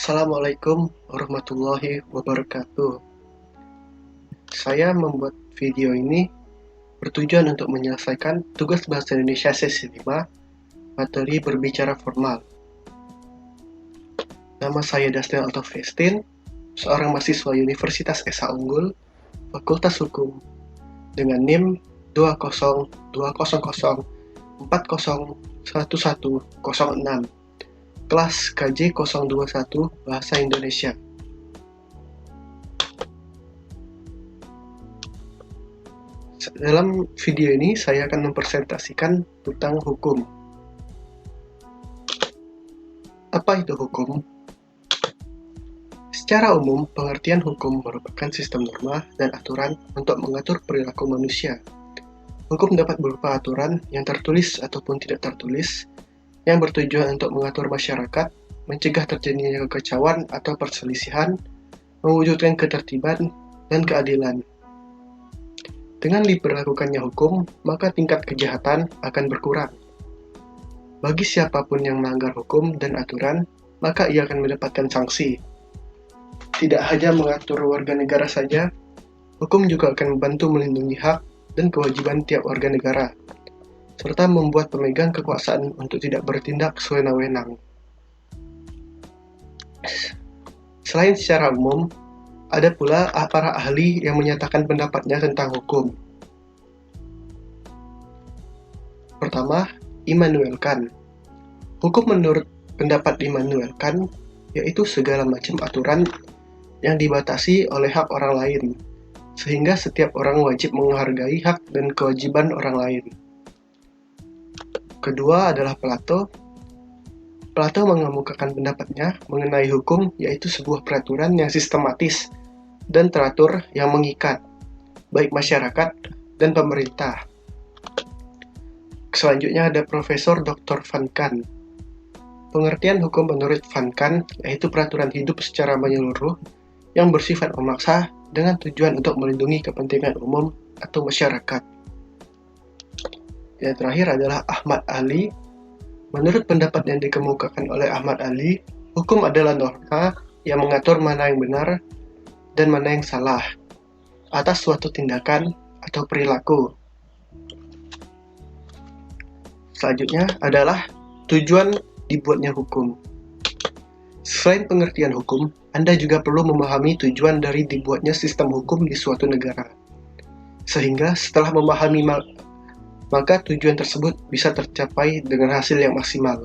Assalamualaikum warahmatullahi wabarakatuh. Saya membuat video ini bertujuan untuk menyelesaikan tugas bahasa Indonesia sesi 5, materi berbicara formal. Nama saya Dasnel Altovestin, seorang mahasiswa Universitas Esa Unggul, Fakultas Hukum, dengan NIM 20200401106, kelas KJ 021 Bahasa Indonesia. Dalam video ini saya akan mempresentasikan tentang hukum. Apa itu hukum? Secara umum, pengertian hukum merupakan sistem norma dan aturan untuk mengatur perilaku manusia. Hukum dapat berupa aturan yang tertulis ataupun tidak tertulis, yang bertujuan untuk mengatur masyarakat, mencegah terjadinya kekacauan atau perselisihan, mewujudkan ketertiban dan keadilan. Dengan diberlakukannya hukum, maka tingkat kejahatan akan berkurang. Bagi siapapun yang melanggar hukum dan aturan, maka ia akan mendapatkan sanksi. Tidak hanya mengatur warga negara saja, hukum juga akan membantu melindungi hak dan kewajiban tiap warga negara, serta membuat pemegang kekuasaan untuk tidak bertindak sewenang-wenang. Selain secara umum, ada pula para ahli yang menyatakan pendapatnya tentang hukum. Pertama, Immanuel Kant. Hukum menurut pendapat Immanuel Kant yaitu segala macam aturan yang dibatasi oleh hak orang lain, sehingga setiap orang wajib menghargai hak dan kewajiban orang lain. Kedua adalah Plato. Plato mengemukakan pendapatnya mengenai hukum yaitu sebuah peraturan yang sistematis dan teratur yang mengikat, baik masyarakat dan pemerintah. Selanjutnya ada Profesor Dr. Van Kant. Pengertian hukum menurut Van Kant yaitu peraturan hidup secara menyeluruh yang bersifat memaksa dengan tujuan untuk melindungi kepentingan umum atau masyarakat. Yang terakhir adalah Ahmad Ali. Menurut pendapat yang dikemukakan oleh Ahmad Ali, hukum adalah norma yang mengatur mana yang benar dan mana yang salah atas suatu tindakan atau perilaku. Selanjutnya adalah tujuan dibuatnya hukum. Selain pengertian hukum, Anda juga perlu memahami tujuan dari dibuatnya sistem hukum di suatu negara. Sehingga setelah memahami maka tujuan tersebut bisa tercapai dengan hasil yang maksimal.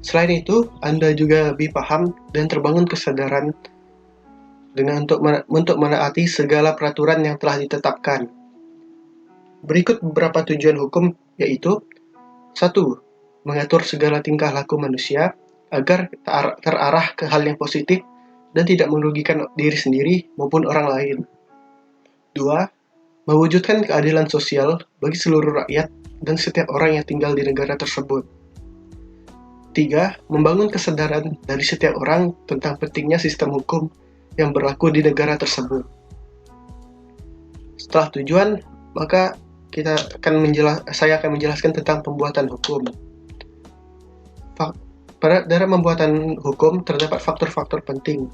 Selain itu, Anda juga lebih paham dan terbangun kesadaran dengan untuk menaati segala peraturan yang telah ditetapkan. Berikut beberapa tujuan hukum yaitu 1. Mengatur segala tingkah laku manusia agar terarah ke hal yang positif dan tidak merugikan diri sendiri maupun orang lain. 2. Mewujudkan keadilan sosial bagi seluruh rakyat dan setiap orang yang tinggal di negara tersebut. 3. Membangun kesadaran dari setiap orang tentang pentingnya sistem hukum yang berlaku di negara tersebut. Setelah tujuan, maka saya akan menjelaskan tentang pembuatan hukum. Dalam pembuatan hukum terdapat faktor-faktor penting.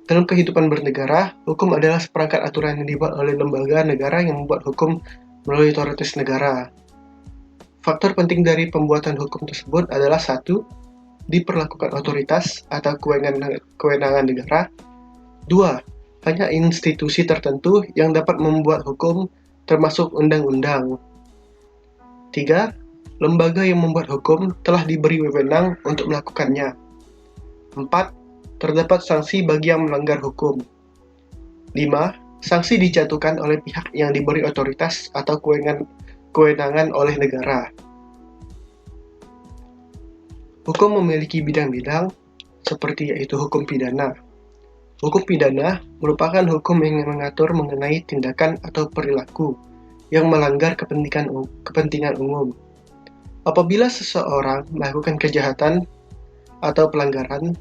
Dalam kehidupan bernegara, hukum adalah seperangkat aturan yang dibuat oleh lembaga negara yang membuat hukum melalui otoritas negara. Faktor penting dari pembuatan hukum tersebut adalah 1. Diperlakukan otoritas atau kewenangan negara. 2. Hanya institusi tertentu yang dapat membuat hukum termasuk undang-undang. 3. Lembaga yang membuat hukum telah diberi wewenang untuk melakukannya. 4. Terdapat sanksi bagi yang melanggar hukum. 5. Sanksi dijatuhkan oleh pihak yang diberi otoritas atau kewenangan oleh negara. Hukum memiliki bidang-bidang seperti yaitu hukum pidana. Hukum pidana merupakan hukum yang mengatur mengenai tindakan atau perilaku yang melanggar kepentingan umum. Apabila seseorang melakukan kejahatan atau pelanggaran,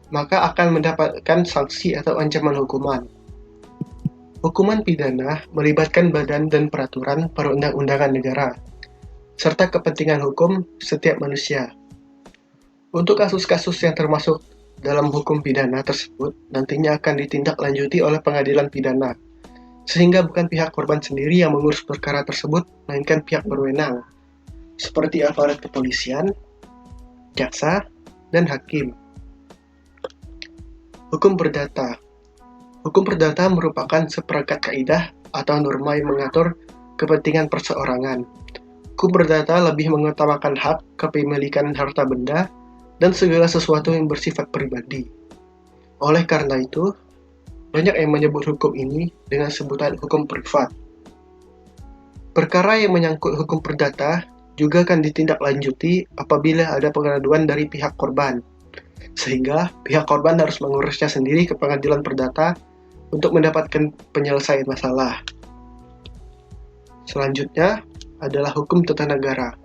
maka akan mendapatkan sanksi atau ancaman hukuman. Hukuman pidana melibatkan badan dan peraturan perundang-undangan negara, serta kepentingan hukum setiap manusia. Untuk kasus-kasus yang termasuk dalam hukum pidana tersebut nantinya akan ditindaklanjuti oleh pengadilan pidana, sehingga bukan pihak korban sendiri yang mengurus perkara tersebut, melainkan pihak berwenang, seperti aparat kepolisian, jaksa, dan hakim. Hukum perdata. Hukum perdata merupakan seperangkat kaidah atau norma yang mengatur kepentingan perseorangan. Hukum perdata lebih mengutamakan hak kepemilikan harta benda dan segala sesuatu yang bersifat pribadi. Oleh karena itu, banyak yang menyebut hukum ini dengan sebutan hukum privat. Perkara yang menyangkut hukum perdata juga akan ditindaklanjuti apabila ada pengaduan dari pihak korban, sehingga pihak korban harus mengurusnya sendiri ke pengadilan perdata untuk mendapatkan penyelesaian masalah. Selanjutnya adalah hukum tata negara.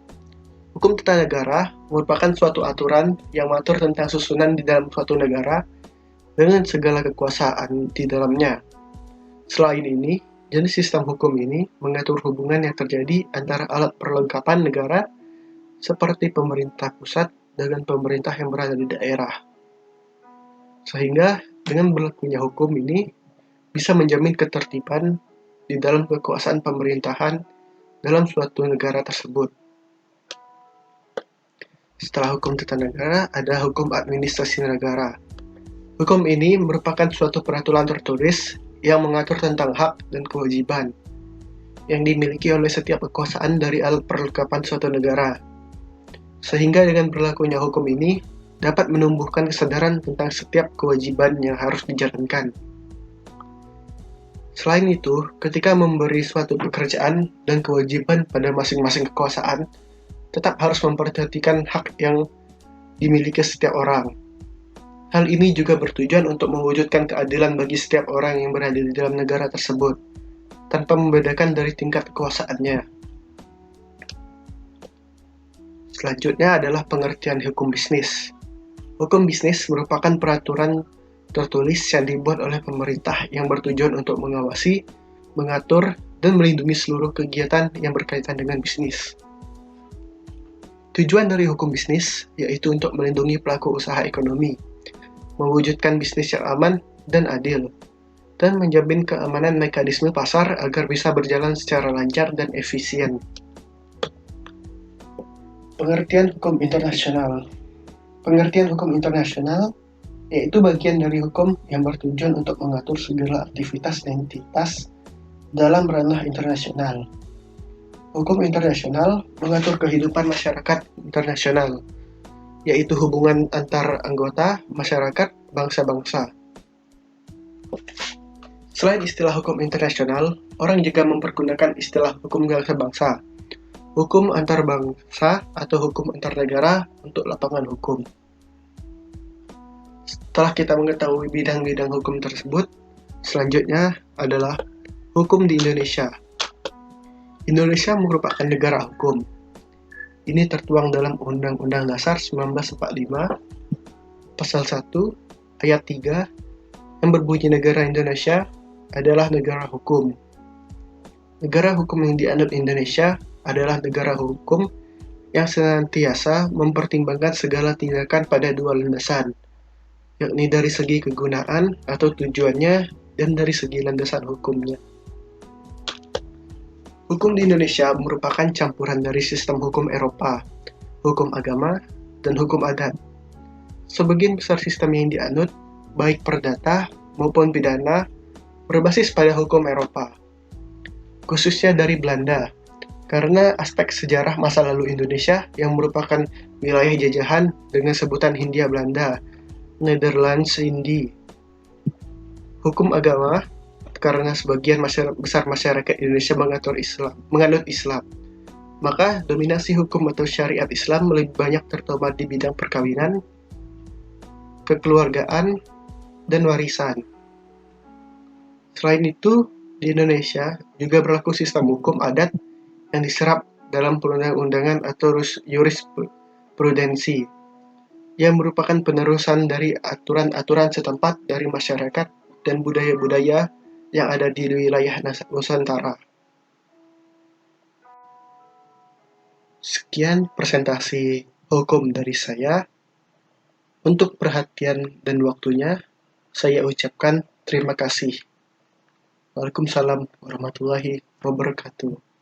Hukum tata negara merupakan suatu aturan yang mengatur tentang susunan di dalam suatu negara dengan segala kekuasaan di dalamnya. Selain ini, jenis sistem hukum ini mengatur hubungan yang terjadi antara alat perlengkapan negara seperti pemerintah pusat dengan pemerintah yang berada di daerah. Sehingga dengan berlakunya hukum ini bisa menjamin ketertiban di dalam kekuasaan pemerintahan dalam suatu negara tersebut. Setelah hukum tata negara, ada hukum administrasi negara. Hukum ini merupakan suatu peraturan tertulis yang mengatur tentang hak dan kewajiban yang dimiliki oleh setiap kekuasaan dari alat perlengkapan suatu negara. Sehingga dengan berlakunya hukum ini dapat menumbuhkan kesadaran tentang setiap kewajiban yang harus dijalankan. Selain itu, ketika memberi suatu pekerjaan dan kewajiban pada masing-masing kekuasaan, tetap harus memperhatikan hak yang dimiliki setiap orang. Hal ini juga bertujuan untuk mewujudkan keadilan bagi setiap orang yang berada di dalam negara tersebut, tanpa membedakan dari tingkat kekuasaannya. Selanjutnya adalah pengertian hukum bisnis. Hukum bisnis merupakan peraturan tertulis yang dibuat oleh pemerintah yang bertujuan untuk mengawasi, mengatur, dan melindungi seluruh kegiatan yang berkaitan dengan bisnis. Tujuan dari hukum bisnis yaitu untuk melindungi pelaku usaha ekonomi, mewujudkan bisnis yang aman dan adil, dan menjamin keamanan mekanisme pasar agar bisa berjalan secara lancar dan efisien. Pengertian hukum internasional. Pengertian hukum internasional yaitu bagian dari hukum yang bertujuan untuk mengatur segala aktivitas dan entitas dalam ranah internasional. Hukum internasional mengatur kehidupan masyarakat internasional, yaitu hubungan antar anggota masyarakat bangsa-bangsa. Selain istilah hukum internasional, orang juga mempergunakan istilah hukum bangsa-bangsa, hukum antar bangsa atau hukum antar negara untuk lapangan hukum. Setelah kita mengetahui bidang-bidang hukum tersebut, selanjutnya adalah hukum di Indonesia. Indonesia merupakan negara hukum. Ini tertuang dalam Undang-Undang Dasar 1945, Pasal 1, Ayat 3, yang berbunyi negara Indonesia adalah negara hukum. Negara hukum yang dianut Indonesia adalah negara hukum yang senantiasa mempertimbangkan segala tindakan pada dua landasan, yakni dari segi kegunaan atau tujuannya dan dari segi landasan hukumnya. Hukum di Indonesia merupakan campuran dari sistem hukum Eropa, hukum agama, dan hukum adat. Sebagian besar sistem yang dianut, baik perdata maupun pidana, berbasis pada hukum Eropa, khususnya dari Belanda, karena aspek sejarah masa lalu Indonesia yang merupakan wilayah jajahan dengan sebutan Hindia Belanda, Netherlands Indi. Hukum agama karena sebagian besar masyarakat Indonesia menganut Islam. Maka dominasi hukum atau syariat Islam lebih banyak terutama di bidang perkawinan, kekeluargaan, dan warisan. Selain itu, di Indonesia juga berlaku sistem hukum adat yang diserap dalam perundang-undangan atau jurisprudensi, yang merupakan penerusan dari aturan-aturan setempat dari masyarakat dan budaya-budaya yang ada di wilayah Nusantara. Sekian presentasi hukum dari saya. Untuk perhatian dan waktunya, saya ucapkan terima kasih. Waalaikumsalam warahmatullahi wabarakatuh.